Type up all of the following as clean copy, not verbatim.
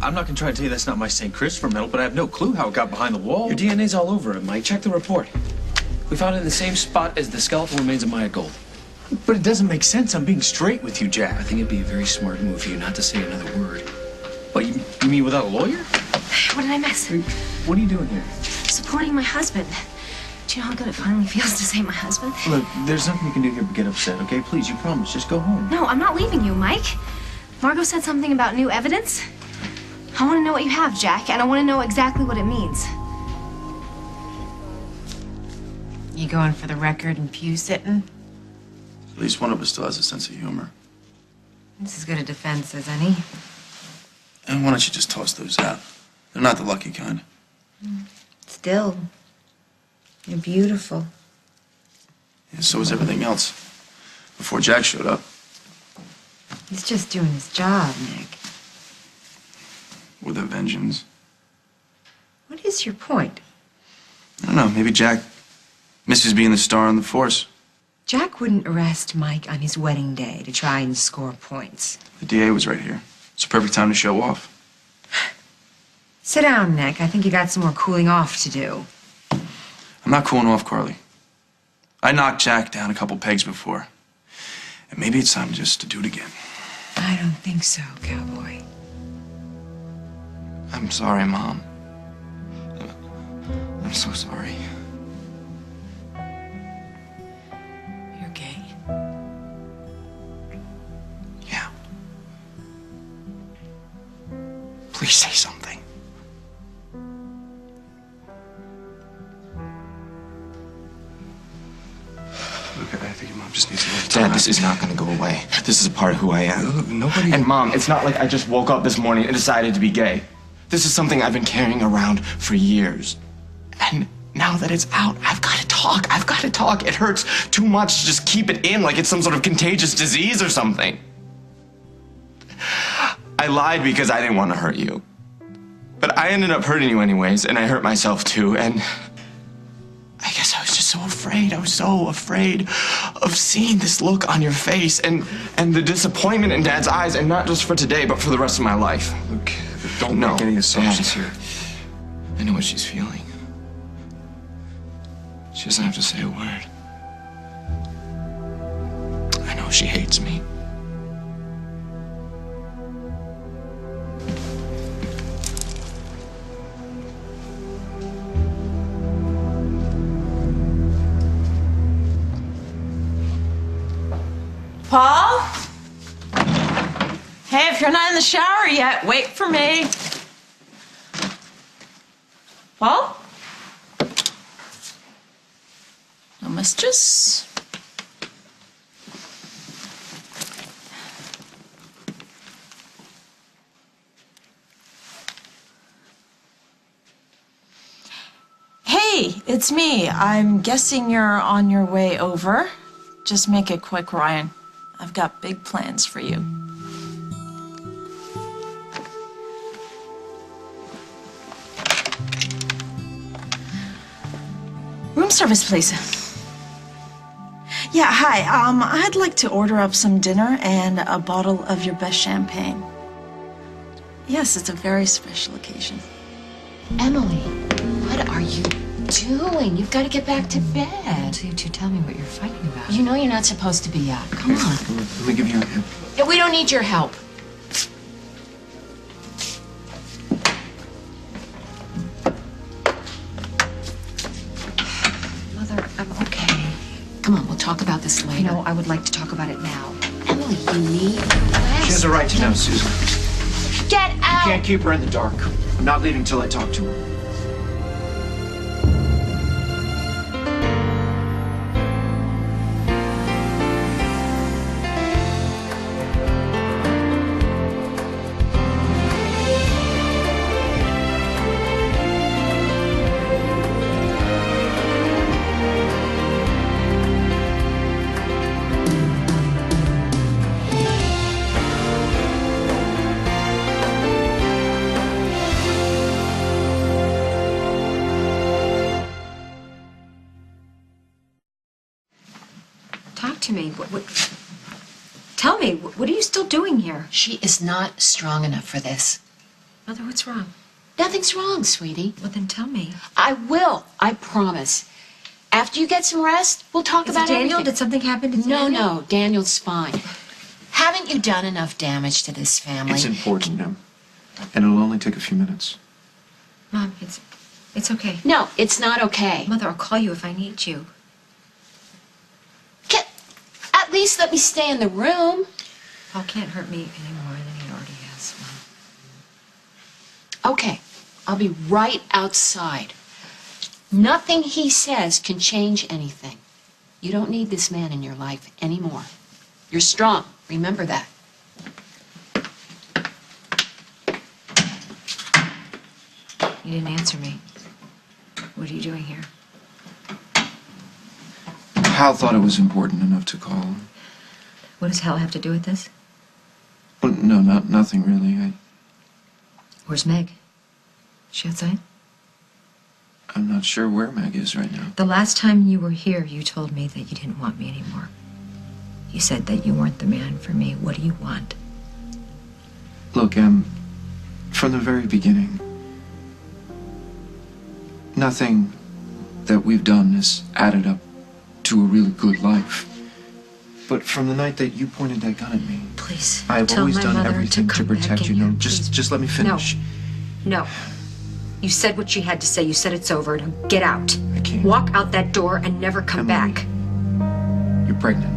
I'm not gonna try to tell you that's not my St. Christopher medal, but I have no clue how it got behind the wall. Your DNA's all over it, Mike. Check the report. We found it in the same spot as the skeletal remains of Maya Gold. But it doesn't make sense. I'm being straight with you, Jack. I think it'd be a very smart move for you not to say another word. What, you mean without a lawyer? What did I miss? What are you doing here? Supporting my husband. Do you know how good it finally feels to say my husband? Look, there's nothing you can do here but get upset, okay? Please, you promise. Just go home. No, I'm not leaving you, Mike. Margot said something about new evidence. I want to know what you have, Jack, and I want to know exactly what it means. You going for the record and pew sitting? At least one of us still has a sense of humor. It's as good a defense as any. And why don't you just toss those out? They're not the lucky kind. Still, you're beautiful. Yeah, so is everything else. Before Jack showed up. He's just doing his job, Nick. With a vengeance. What is your point? I don't know, maybe Jack misses being the star on the force. Jack wouldn't arrest Mike on his wedding day to try and score points. The DA was right here. It's a perfect time to show off. Sit down, Nick. I think you got some more cooling off to do. I'm not cooling off, Carly. I knocked Jack down a couple pegs before. And maybe it's time just to do it again. I don't think so, cowboy. I'm sorry, Mom. I'm so sorry. You're gay. Yeah. Please say something. Look, I think your mom just needs a little time. Dad, this is not gonna go away. This is a part of who I am. Look, nobody... And Mom, it's not like I just woke up this morning and decided to be gay. This is something I've been carrying around for years. And now that it's out, I've got to talk. I've got to talk. It hurts too much to just keep it in like it's some sort of contagious disease or something. I lied because I didn't want to hurt you. But I ended up hurting you anyways, and I hurt myself too, and I guess I was just so afraid. I was so afraid of seeing this look on your face and the disappointment in Dad's eyes, and not just for today, but for the rest of my life. Look, don't make any assumptions Dad, here. I know what she's feeling. She doesn't have to say a word. I know she hates me. Paul? Hey, if you're not in the shower yet, wait for me. Paul? No, mistress. Hey, it's me. I'm guessing you're on your way over. Just make it quick, Ryan. I've got big plans for you. Room service, please. Yeah, hi. I'd like to order up some dinner and a bottle of your best champagne. Yes, it's a very special occasion. Emily, what are you doing? You've got to get back to bed. You two tell me what you're fighting about. You know you're not supposed to be out. Come on. Let me give you a hand. Yeah, we don't need your help. Mother, I'm okay. Come on, we'll talk about this later. No, I would like to talk about it now. Emily, you need rest. She has a right to know, Susan. Get out! Can't keep her in the dark. I'm not leaving till I talk to her. To me. Tell me, what are you still doing here? She is not strong enough for this. Mother, what's wrong? Nothing's wrong, sweetie. Well, then tell me. I will. I promise. After you get some rest, we'll talk Is about it Daniel? everything. Did something happen to No, Daniel? no. Daniel's fine. Haven't you done enough damage to this family? It's important, Em. And it'll only take a few minutes. Mom, it's okay. No, it's not okay. Mother, I'll call you if I need you. At least let me stay in the room. Paul can't hurt me any more than he already has, Mom. Okay, I'll be right outside. Nothing he says can change anything. You don't need this man in your life anymore. You're strong. Remember that. You didn't answer me. What are you doing here? Hal thought it was important enough to call him. What does Hal have to do with this? Well, no, nothing really. Where's Meg? Is she outside? I'm not sure where Meg is right now. The last time you were here, you told me that you didn't want me anymore. You said that you weren't the man for me. What do you want? Look, from the very beginning, nothing that we've done has added up to a really good life. But from the night that you pointed that gun at me, Please, I've tell always my done mother everything to come back protect you. in No, here, just please. let me finish. No. You said what you had to say. You said it's over. Now get out. I can't. Walk out that door and never come Emily. back. You're pregnant.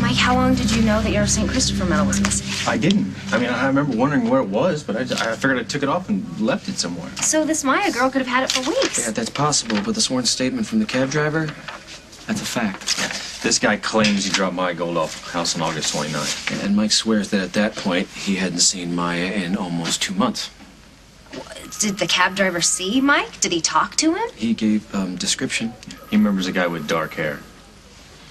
Mike, how long did you know that your St. Christopher medal was missing? I didn't. I mean, I remember wondering where it was, but I figured I took it off and left it somewhere. So this Maya girl could have had it for weeks. Yeah, that's possible, but the sworn statement from the cab driver, that's a fact. This guy claims he dropped my gold off house on August 29th. And Mike swears that at that point, he hadn't seen Maya in almost 2 months. Did the cab driver see Mike? Did he talk to him? He gave description. He remembers a guy with dark hair.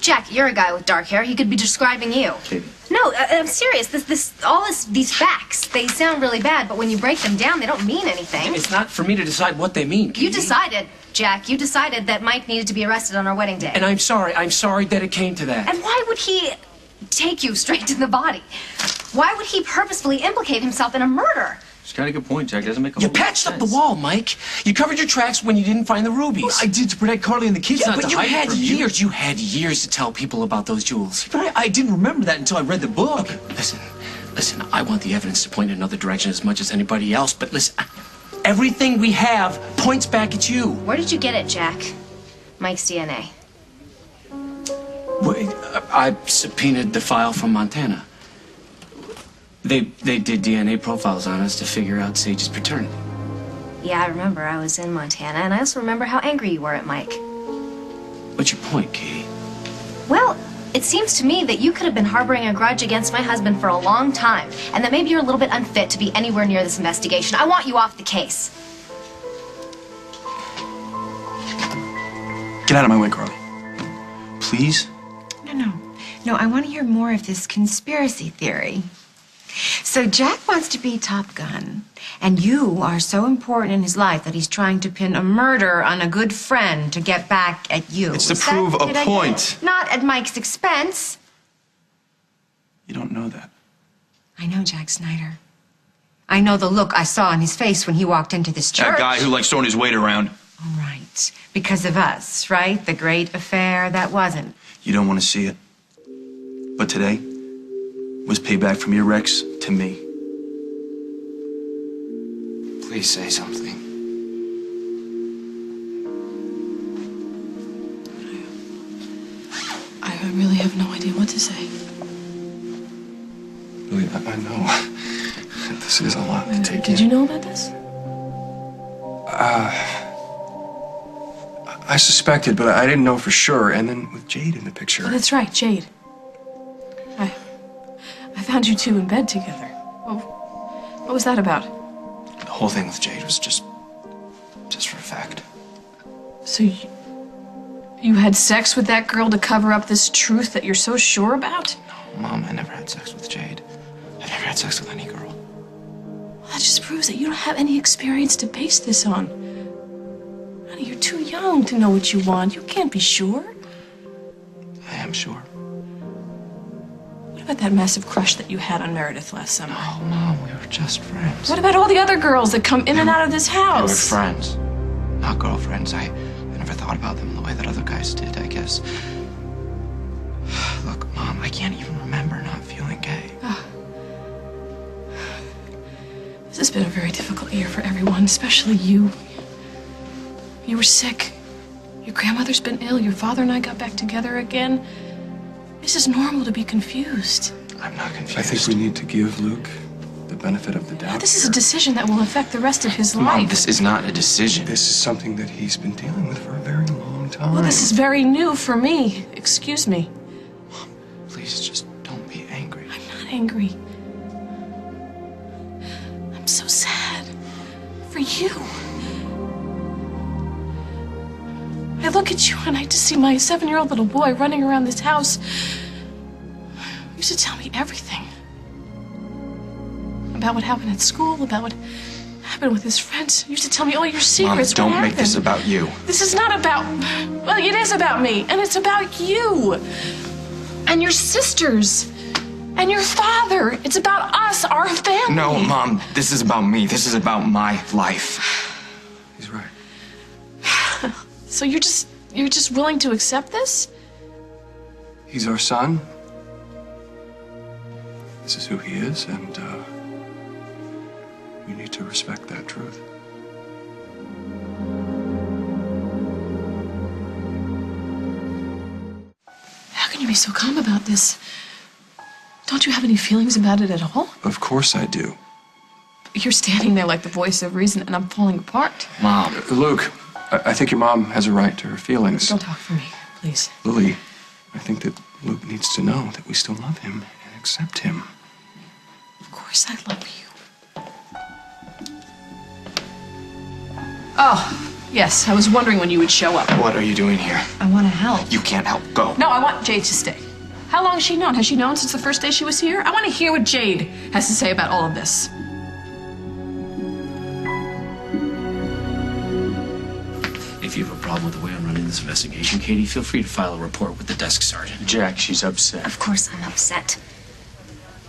Jack, you're a guy with dark hair. He could be describing you. Katie. No, I'm serious. These facts, they sound really bad, but when you break them down, they don't mean anything. It's not for me to decide what they mean, Katie. You decided, Jack, you decided that Mike needed to be arrested on our wedding day. And I'm sorry that it came to that. And why would he take you straight to the body? Why would he purposefully implicate himself in a murder? She's got a good point, Jack. Doesn't make a You whole lot of patched up the sense. wall, Mike. You covered your tracks when you didn't find the rubies. I did to protect Carly and the kids, Yeah, not but to you hide it had from you. years. You had years to tell people about those jewels. But I didn't remember that until I read the book. Okay, listen, I want the evidence to point in another direction as much as anybody else, but listen, everything we have points back at you. Where did you get it, Jack? Mike's DNA. Wait, I subpoenaed the file from Montana. They did DNA profiles on us to figure out Sage's paternity. Yeah, I remember. I was in Montana, and I also remember how angry you were at Mike. What's your point, Katie? Well, it seems to me that you could have been harboring a grudge against my husband for a long time, and that maybe you're a little bit unfit to be anywhere near this investigation. I want you off the case. Get out of my way, Carly. Please? No, I want to hear more of this conspiracy theory. So Jack wants to be Top Gun, and you are so important in his life that he's trying to pin a murder on a good friend to get back at you. It's to Is that- prove a did I get point. it? Not at Mike's expense. You don't know that. I know Jack Snyder. I know the look I saw on his face when he walked into this church. That guy who likes throwing his weight around. All right. Because of us, right? The great affair that wasn't. You don't want to see it. But today was payback from your Rex to me. Please say something. I really have no idea what to say. Really, I know. This is a lot to take in. Did you know about this? I suspected, but I didn't know for sure. And then with Jade in the picture. Oh, that's right, Jade. I found you two in bed together. What was that about? The whole thing with Jade was just for a fact. So you had sex with that girl to cover up this truth that you're so sure about? No, Mom, I never had sex with Jade. I never had sex with any girl. Well, that just proves that you don't have any experience to base this on. Honey, you're too young to know what you want. You can't be sure. I am sure. What about that massive crush that you had on Meredith last summer? Oh, Mom, we were just friends. What about all the other girls that come in and out of this We were house? friends, not girlfriends. I never thought about them the way that other guys did, I guess. Look, Mom, I can't even remember not feeling gay. This has been a very difficult year for everyone, especially you. You were sick. Your grandmother's been ill. Your father and I got back together again. This is normal to be confused. I'm not confused. I think we need to give Luke the benefit of the doubt. This is a decision that will affect the rest of his Mom, life. this is not a decision. This is something that he's been dealing with for a very long time. Well, this is very new for me. Excuse me. Please, just don't be angry. I'm not angry. I'm so sad. For you. I look at you and I just see my 7-year-old little boy running around this house. You used to tell me everything. About what happened at school, about what happened with his friends. You used to tell me all your Mom, secrets. don't What make this happened? about you. This is not about... Well, it is about me, and it's about you. And your sisters. And your father. It's about us, our family. No, Mom, this is about me. This is about my life. He's right. So you're just willing to accept this? He's our son. This is who he is, and we need to respect that truth. How can you be so calm about this? Don't you have any feelings about it at all? Of course I do. You're standing there like the voice of reason, and I'm falling apart. Mom. Luke, I think your mom has a right to her feelings. Don't talk for me, please. Lily, I think that Luke needs to know that we still love him and accept him. Of course I love you. Oh, yes, I was wondering when you would show up. What are you doing here? I want to help. You can't help. Go. No, I want Jade to stay. How long has she known? Has she known since the first day she was here? I want to hear what Jade has to say about all of this. If you have a problem with the way I'm running this investigation, Katie, feel free to file a report with the desk sergeant. Jack, she's upset. Of course I'm upset.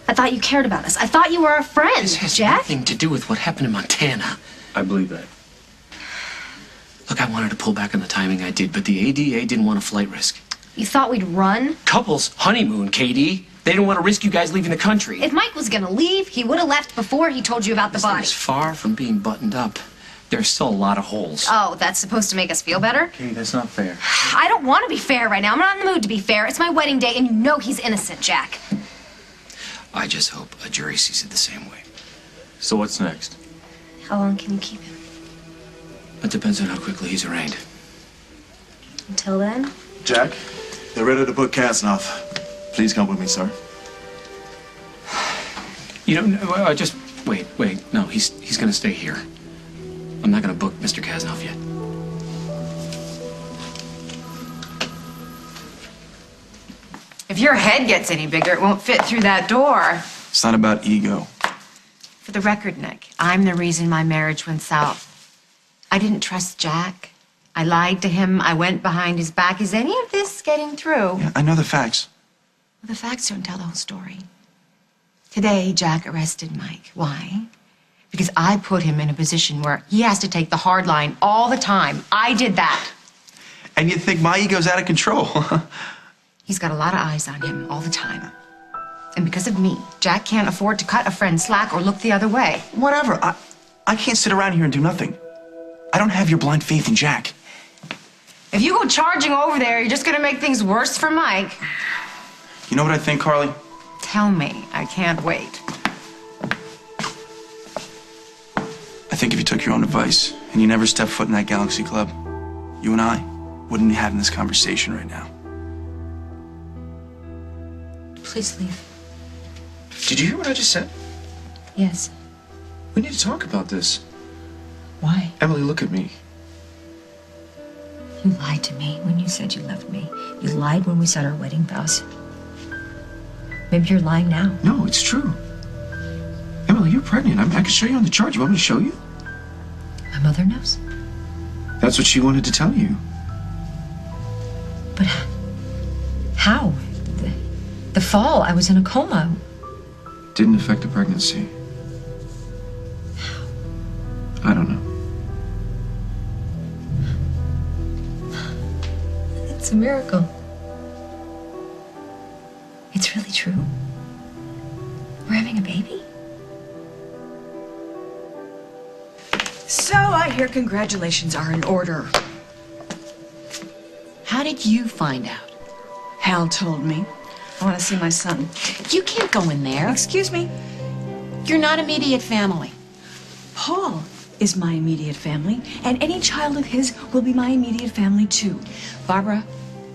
I thought you cared about us. I thought you were our friend, This has Jack. nothing to do with what happened in Montana. I believe that. Look, I wanted to pull back on the timing I did, but the ADA didn't want a flight risk. You thought we'd run? Couples honeymoon, Katie. They didn't want to risk you guys leaving the country. If Mike was gonna leave, he would have left before he told you about the This thing body. is far from being buttoned up. There's still a lot of holes. Oh, that's supposed to make us feel better? Katie, that's not fair. I don't want to be fair right now. I'm not in the mood to be fair. It's my wedding day, and you know he's innocent, Jack. I just hope a jury sees it the same way. So what's next? How long can you keep him? It depends on how quickly he's arraigned. Until then? Jack, they're ready to book Kasnoff. Please come with me, sir. You know, no, just wait. No, he's gonna stay here. I'm not gonna book Mr. Kasnoff yet. If your head gets any bigger, it won't fit through that door. It's not about ego. For the record, Nick, I'm the reason my marriage went south. I didn't trust Jack. I lied to him. I went behind his back. Is any of this getting through? Yeah, I know the facts. Well, the facts don't tell the whole story. Today, Jack arrested Mike. Why? Because I put him in a position where he has to take the hard line all the time. I did that. And you think my ego's out of control? He's got a lot of eyes on him all the time. And because of me, Jack can't afford to cut a friend slack or look the other way. Whatever. I can't sit around here and do nothing. I don't have your blind faith in Jack. If you go charging over there, you're just gonna make things worse for Mike. You know what I think, Carly? Tell me. I can't wait. I think if you took your own advice and you never stepped foot in that Galaxy Club, you and I wouldn't be having this conversation right now. Please leave. Did you hear what I just said? Yes. We need to talk about this. Why? Emily, look at me. You lied to me when you said you loved me. You lied when we said our wedding vows. Maybe you're lying now. No, it's true. Emily, you're pregnant. I can show you on the chart. You want me to show you? My mother knows. That's what she wanted to tell you. But how? The fall, I was in a coma. Didn't affect the pregnancy. I don't know. It's a miracle. It's really true. We're having a baby. So I hear congratulations are in order. How did you find out? Hal told me. I want to see my son. You can't go in there. Excuse me. You're not immediate family. Paul is my immediate family, and any child of his will be my immediate family too. Barbara,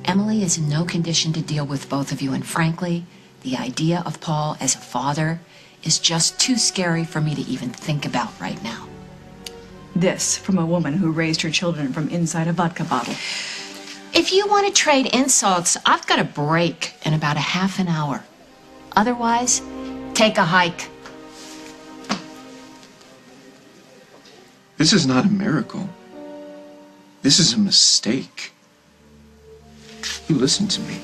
Emily is in no condition to deal with both of you, and frankly, the idea of Paul as a father is just too scary for me to even think about right now. This from a woman who raised her children from inside a vodka bottle. If you want to trade insults, I've got a break in about a half an hour. Otherwise, take a hike. This is not a miracle. This is a mistake. You listen to me.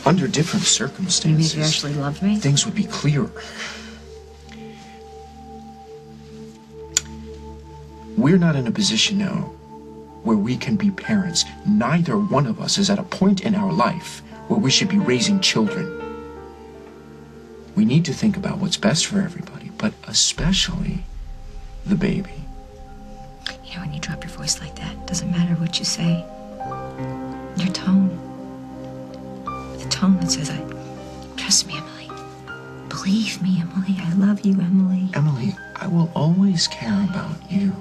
Under different circumstances, Maybe you actually love me? things would be clearer. We're not in a position now where we can be parents. Neither one of us is at a point in our life where we should be raising children. We need to think about what's best for everybody, but especially the baby. You know, when you drop your voice like that, it doesn't matter what you say. Your tone. The tone that says, trust me, Emily. Believe me, Emily. I love you, Emily. Emily, I will always care about you.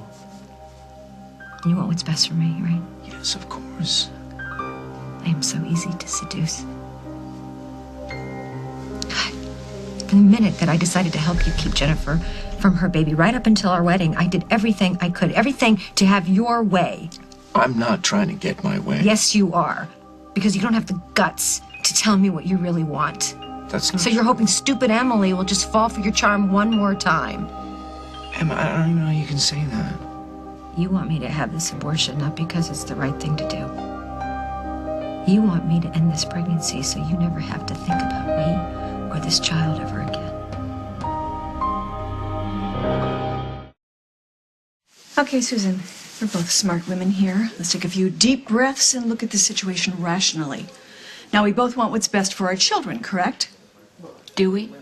You want what's best for me, right? Yes, of course. I am so easy to seduce. God, the minute that I decided to help you keep Jennifer from her baby, right up until our wedding, I did everything I could, everything to have your way. I'm not trying to get my way. Yes, you are. Because you don't have the guts to tell me what you really want. That's not So you're hoping stupid Emily will just fall for your charm one more time. Emma, I don't even know how you can say that. You want me to have this abortion, not because it's the right thing to do. You want me to end this pregnancy so you never have to think about me or this child ever again. Okay, Susan, we're both smart women here. Let's take a few deep breaths and look at the situation rationally. Now, we both want what's best for our children, correct? Do we?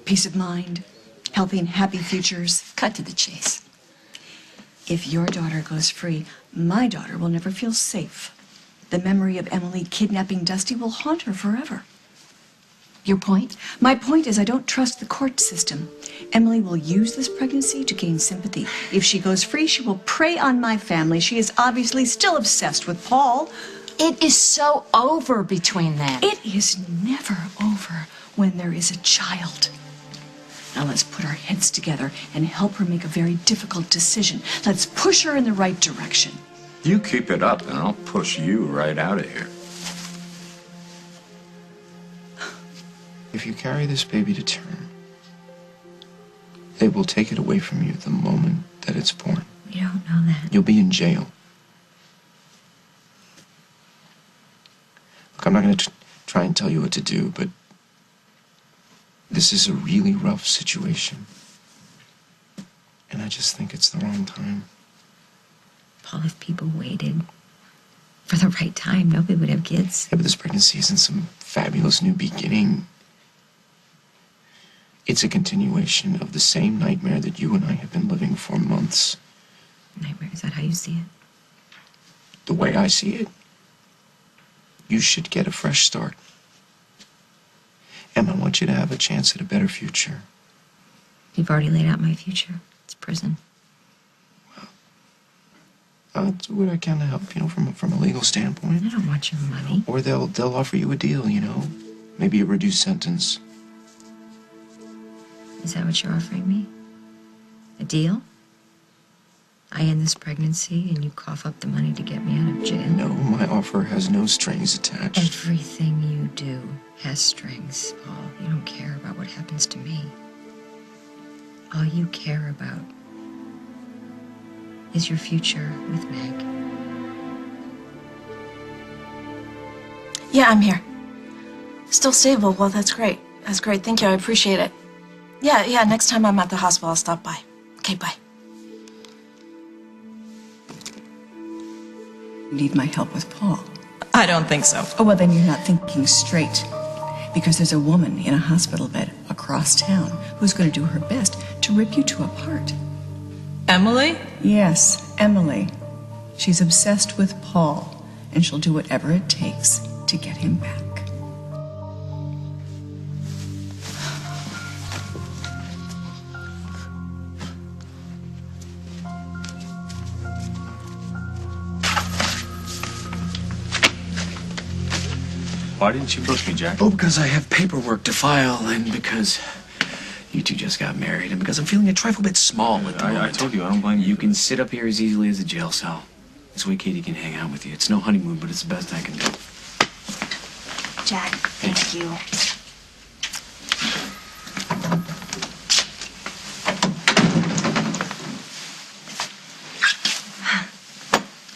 Peace of mind, healthy and happy futures. Cut to the chase. If your daughter goes free, my daughter will never feel safe. The memory of Emily kidnapping Dusty will haunt her forever. Your point? My point is I don't trust the court system. Emily will use this pregnancy to gain sympathy. If she goes free, she will prey on my family. She is obviously still obsessed with Paul. It is so over between them. It is never over when there is a child. Now let's put our heads together and help her make a very difficult decision. Let's push her in the right direction. You keep it up and I'll push you right out of here. If you carry this baby to term, they will take it away from you the moment that it's born. You don't know that. You'll be in jail. Look, I'm not going to try and tell you what to do, but this is a really rough situation. And I just think it's the wrong time. Paul, if people waited for the right time, nobody would have kids. Yeah, but this pregnancy isn't some fabulous new beginning. It's a continuation of the same nightmare that you and I have been living for months. Nightmare, is that how you see it? The way I see it, you should get a fresh start. And I want you to have a chance at a better future. You've already laid out my future. It's prison. Well, I'll do what I can to help, from a legal standpoint. I don't want your money. Or they'll offer you a deal, maybe a reduced sentence. Is that what you're offering me? A deal? I end this pregnancy and you cough up the money to get me out of jail? No, my offer has no strings attached. Everything you do has strings, Paul. You don't care about what happens to me. All you care about is your future with Meg. Yeah, I'm here. Still stable. Well, that's great. That's great. Thank you. I appreciate it. Yeah, next time I'm at the hospital, I'll stop by. Okay, bye. Need my help with Paul? I don't think so. Oh, well, then you're not thinking straight. Because there's a woman in a hospital bed across town who's going to do her best to rip you two apart. Emily? Yes, Emily. She's obsessed with Paul, and she'll do whatever it takes to get him back. Why didn't you book me, Jack? Oh, because I have paperwork to file, and because you two just got married, and because I'm feeling a trifle bit small at the moment. I told you, I don't blame you. You can sit up here as easily as a jail cell. This way Katie can hang out with you. It's no honeymoon, but it's the best I can do. Jack, thank you.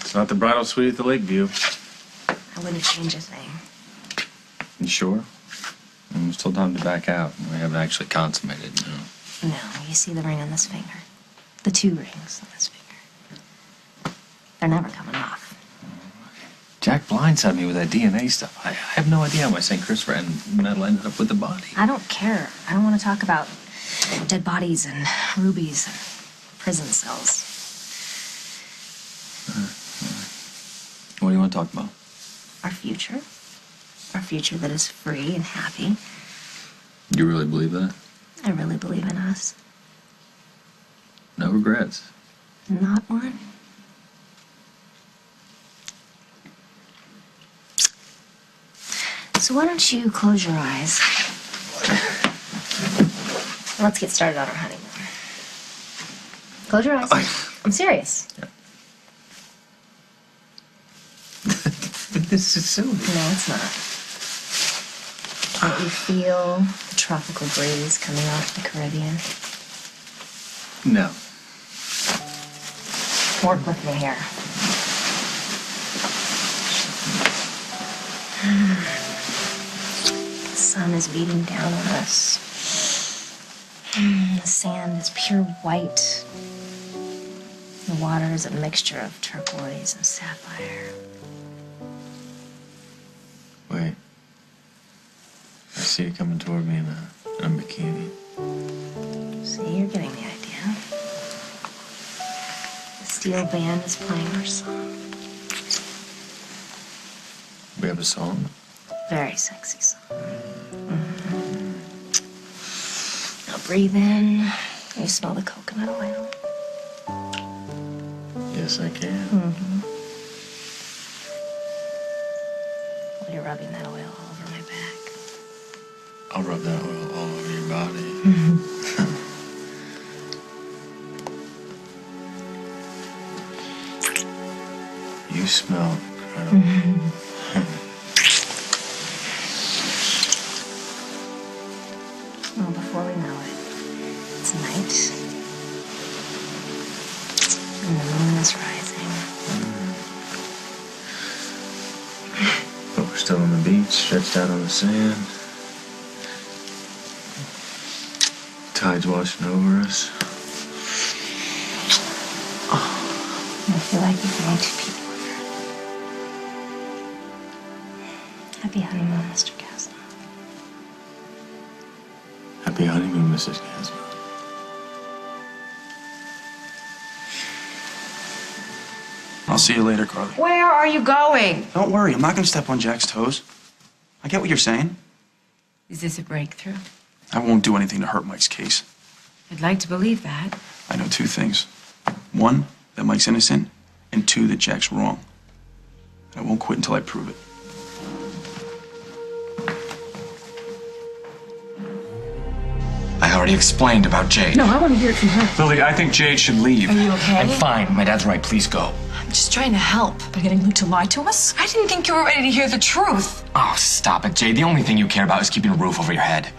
It's not the bridal suite at the Lakeview. I wouldn't change a thing. You sure? There's still time to back out. We haven't actually consummated, no. No, you see the ring on this finger? The 2 rings on this finger. They're never coming off. Jack blindsided me with that DNA stuff. I have no idea how my St. Christopher and medal ended up with the body. I don't care. I don't want to talk about dead bodies and rubies and prison cells. What do you want to talk about? Our future. Our future that is free and happy. You really believe that? I really believe in us. No regrets? Not one. So why don't you close your eyes? Let's get started on our honeymoon. Close your eyes. I'm serious. Yeah. This is silly. No, it's not. Can't you feel the tropical breeze coming off the Caribbean? No. Work with me here. The sun is beating down on us. The sand is pure white. The water is a mixture of turquoise and sapphire. Wait. I see you coming toward me in a bikini. See, you're getting the idea. The steel band is playing our song. We have a song? Very sexy song. Now breathe in. You smell the coconut oil. Yes, I can. While you're rubbing that oil all over my back. I'll rub that oil all over your body. You smell incredible. Well, before we know it, it's night. And the moon is rising. But we're still on the beach, stretched out on the sand. Tide's washing over us. I feel like you're bringing 2 people here. Happy honeymoon, Mr. Castle. Happy honeymoon, Mrs. Caswell. I'll see you later, Carly. Where are you going? Don't worry, I'm not gonna step on Jack's toes. I get what you're saying. Is this a breakthrough? I won't do anything to hurt Mike's case. I'd like to believe that. I know 2 things. 1, that Mike's innocent, and 2, that Jack's wrong. And I won't quit until I prove it. I already explained about Jade. No, I want to hear it from her. Lily, I think Jade should leave. Are you okay? I'm fine. My dad's right. Please go. I'm just trying to help by getting Luke to lie to us. I didn't think you were ready to hear the truth. Oh, stop it, Jade. The only thing you care about is keeping a roof over your head.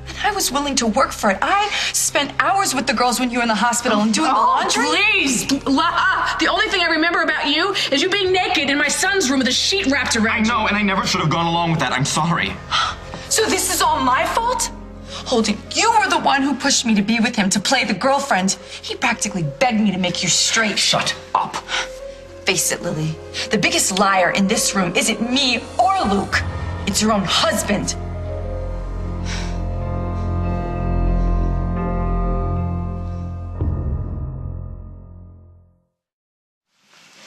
And I was willing to work for it. I spent hours with the girls when you were in the hospital and doing the laundry. Please! The only thing I remember about you is you being naked in my son's room with a sheet wrapped around I know, and I never should have gone along with that. I'm sorry. So this is all my fault? Holden, you were the one who pushed me to be with him, to play the girlfriend. He practically begged me to make you straight. Shut up. Face it, Lily. The biggest liar in this room isn't me or Luke. It's your own husband.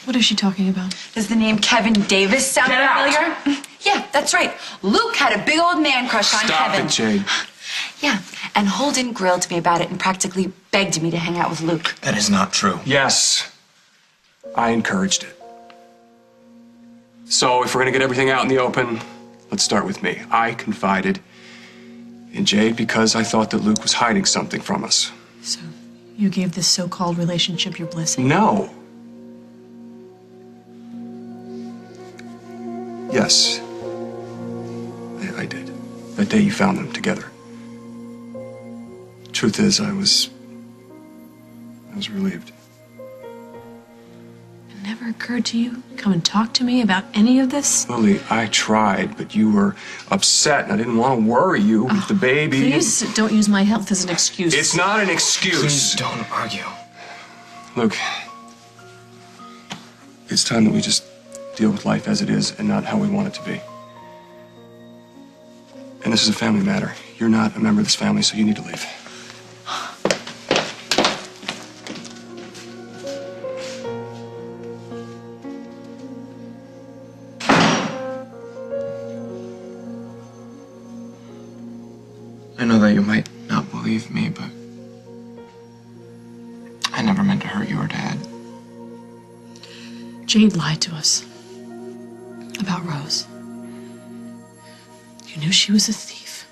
What is she talking about? Does the name Kevin Davis sound Get out! familiar? Yeah, that's right. Luke had a big old man crush on Stop Kevin. it, Jade. Yeah, and Holden grilled me about it and practically begged me to hang out with Luke. That is not true. Yes, I encouraged it. So if we're gonna get everything out in the open, let's start with me. I confided in Jade because I thought that Luke was hiding something from us. So, you gave this so-called relationship your blessing? No. Yes, I did. That day you found them together. Truth is, I was relieved. It never occurred to you to come and talk to me about any of this? Lily, I tried, but you were upset, and I didn't want to worry you with the baby. Please don't use my health as an excuse. It's not an excuse. Please don't argue. Look, it's time that we just deal with life as it is and not how we want it to be. And this is a family matter. You're not a member of this family, so you need to leave. I know that you might not believe me, but I never meant to hurt your dad. Jade lied to us about Rose. You knew she was a thief.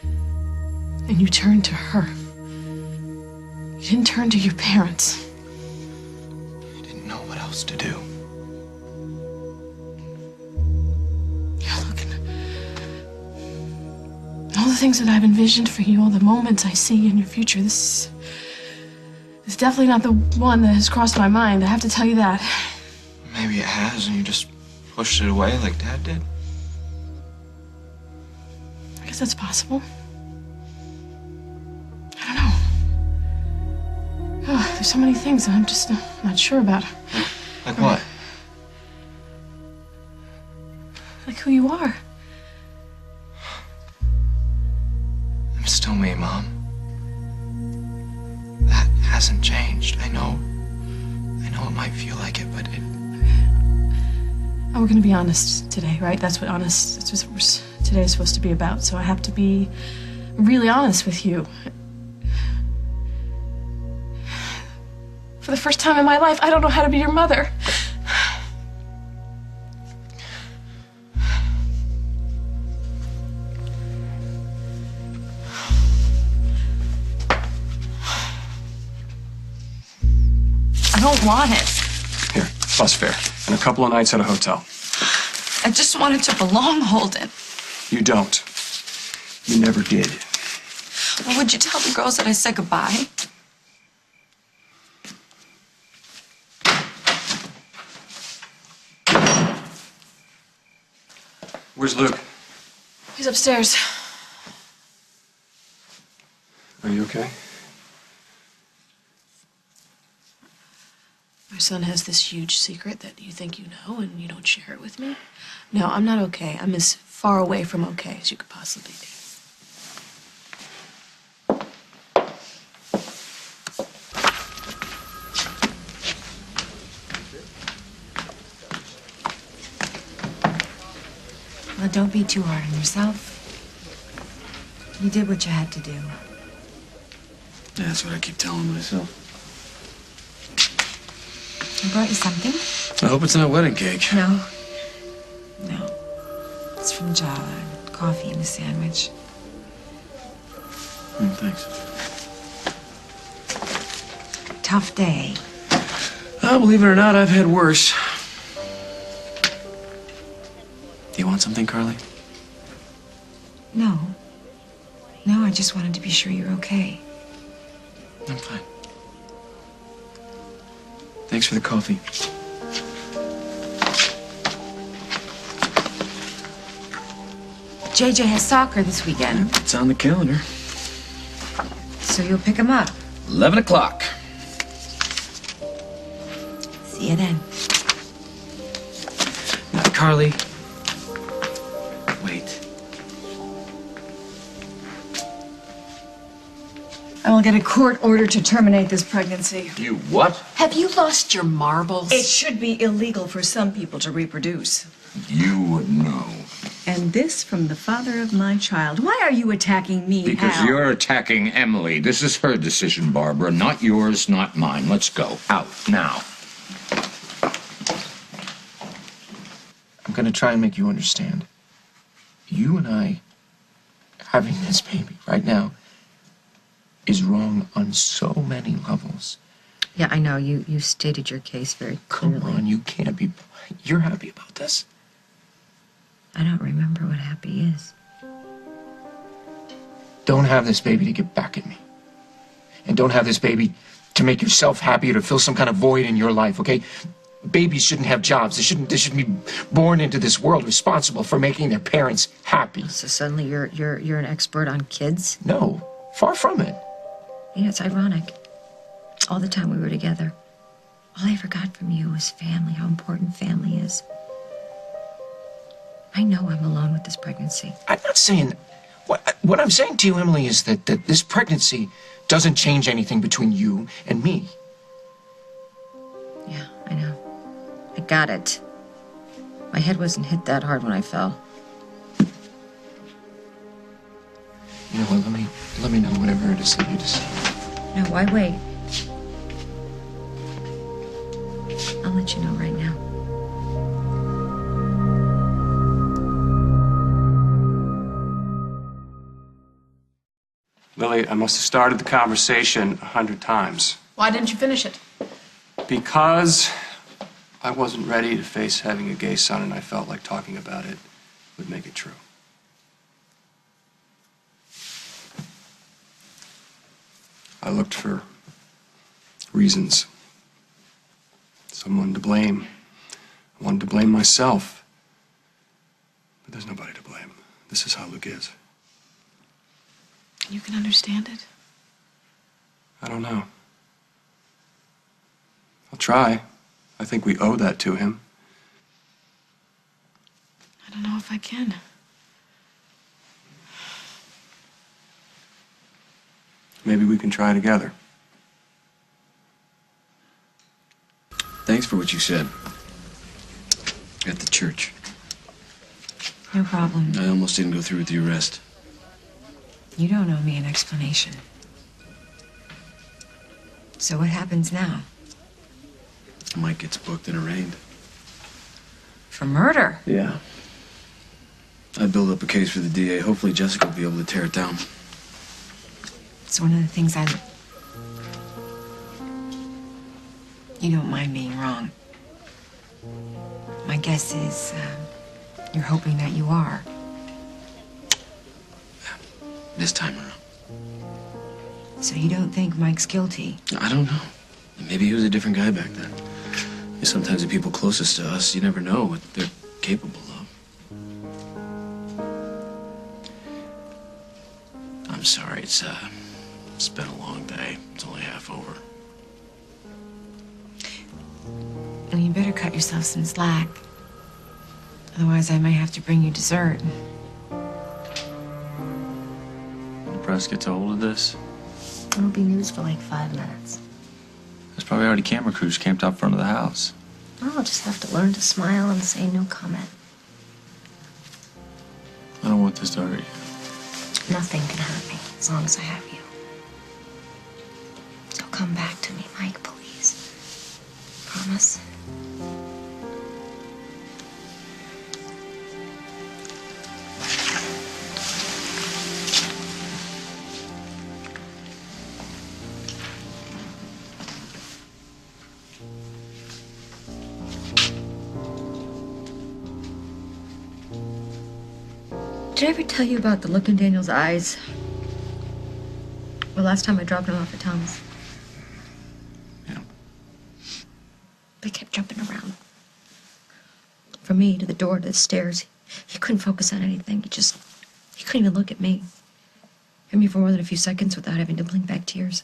And you turned to her. You didn't turn to your parents. I didn't know what else to do. Yeah, look, all the things that I've envisioned for you, all the moments I see in your future, this is definitely not the one that has crossed my mind. I have to tell you that. Maybe it has, and you just pushed it away like Dad did. I guess that's possible. I don't know. Oh, there's so many things that I'm just not sure about. Like what? Like who you are. I'm still me, Mom. That hasn't changed. I know it might feel like it, but it... And we're gonna be honest today, right? That's what today is supposed to be about. So I have to be really honest with you. For the first time in my life, I don't know how to be your mother. I don't want it. Here, bus fare, and a couple of nights at a hotel. I just wanted to belong, Holden. You don't. You never did. Well, would you tell the girls that I said goodbye? Where's Luke? He's upstairs. Are you okay? My son has this huge secret that you think you know and you don't share it with me. No, I'm not okay. I'm as far away from okay as you could possibly be. Well, don't be too hard on yourself. You did what you had to do. Yeah, that's what I keep telling myself. I brought you something. I hope it's not wedding cake. No. No. It's from Java. Coffee and a sandwich. Thanks. Tough day. Oh, believe it or not, I've had worse. Do you want something, Carly? No. No, I just wanted to be sure you're okay. I'm fine. Thanks for the coffee. JJ has soccer this weekend. It's on the calendar. So you'll pick him up. 11 o'clock. See you then. Now, Carly. Wait. I will get a court order to terminate this pregnancy. You what? Have you lost your marbles? It should be illegal for some people to reproduce. You would know. And this from the father of my child. Why are you attacking me, Because Hal? you're attacking Emily. This is her decision, Barbara. Not yours, not mine. Let's go. Out, now. I'm gonna try and make you understand. You and I having this baby right now is wrong on so many levels. Yeah, I know. You stated your case very clearly. Come on, you can't be... You're happy about this? I don't remember what happy is. Don't have this baby to get back at me. And don't have this baby to make yourself happy or to fill some kind of void in your life, okay? Babies shouldn't have jobs. They shouldn't be born into this world responsible for making their parents happy. So suddenly you're an expert on kids? No, far from it. You know, it's ironic. All the time we were together, all I ever got from you was family, how important family is. I know I'm alone with this pregnancy. I'm not saying... What I'm saying to you, Emily, is that this pregnancy doesn't change anything between you and me. Yeah, I know. I got it. My head wasn't hit that hard when I fell. You know what, let me know whatever it is that you decide. No, why wait? I'll let you know right now. Lily, I must have started the conversation 100 times. Why didn't you finish it? Because I wasn't ready to face having a gay son, and I felt like talking about it would make it true. I looked for reasons. Someone to blame. I wanted to blame myself. But there's nobody to blame. This is how Luke is. You can understand it? I don't know. I'll try. I think we owe that to him. I don't know if I can. Maybe we can try together. Thanks for what you said. At the church. No problem. I almost didn't go through with the arrest. You don't owe me an explanation. So what happens now? Mike gets booked and arraigned. For murder? Yeah. I build up a case for the DA. Hopefully Jessica will be able to tear it down. It's one of the things You don't mind being wrong. My guess is, you're hoping that you are. This time around. So you don't think Mike's guilty? I don't know. Maybe he was a different guy back then. Sometimes the people closest to us, you never know what they're capable of. I'm sorry, it's been a long day. It's only half over. And you better cut yourself some slack. Otherwise, I may have to bring you dessert. When the press gets a hold of this, It'll be news for like 5 minutes. there's probably already camera crews camped out front of the house. I'll just have to learn to smile and say no comment. I don't want this to hurt you. Nothing can hurt me as long as I have you. So come back to me, Mike, please. Promise? Did I ever tell you about the look in Daniel's eyes? The last time I dropped him off at Tom's. Yeah. They kept jumping around. From me to the door to the stairs. He couldn't focus on anything. He just He couldn't even look at me. I mean, for more than a few seconds without having to blink back tears.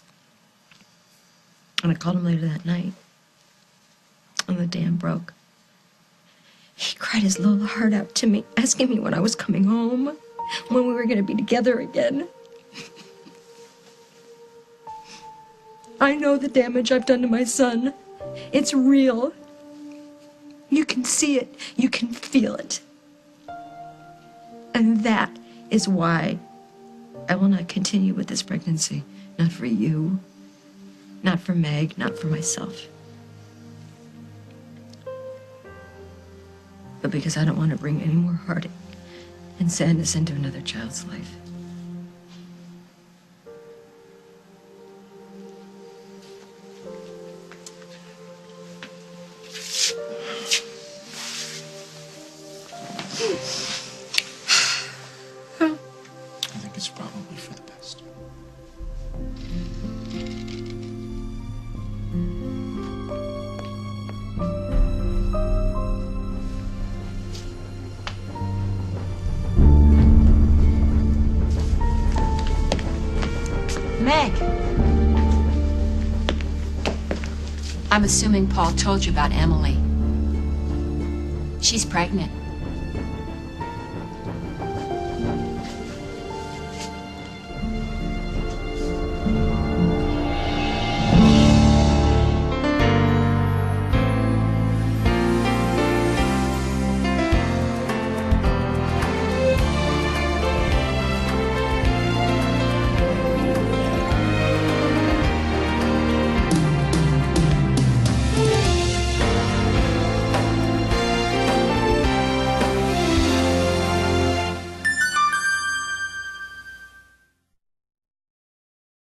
And I called him later that night. And the dam broke. He cried his little heart out to me, asking me when I was coming home, when we were going to be together again. I know the damage I've done to my son. It's real. You can see it. You can feel it. And that is why I will not continue with this pregnancy. Not for you. Not for Meg. Not for myself. But because I don't want to bring any more heartache and sadness into another child's life. I think it's probably for the best. Meg. I'm assuming Paul told you about Emily. She's pregnant.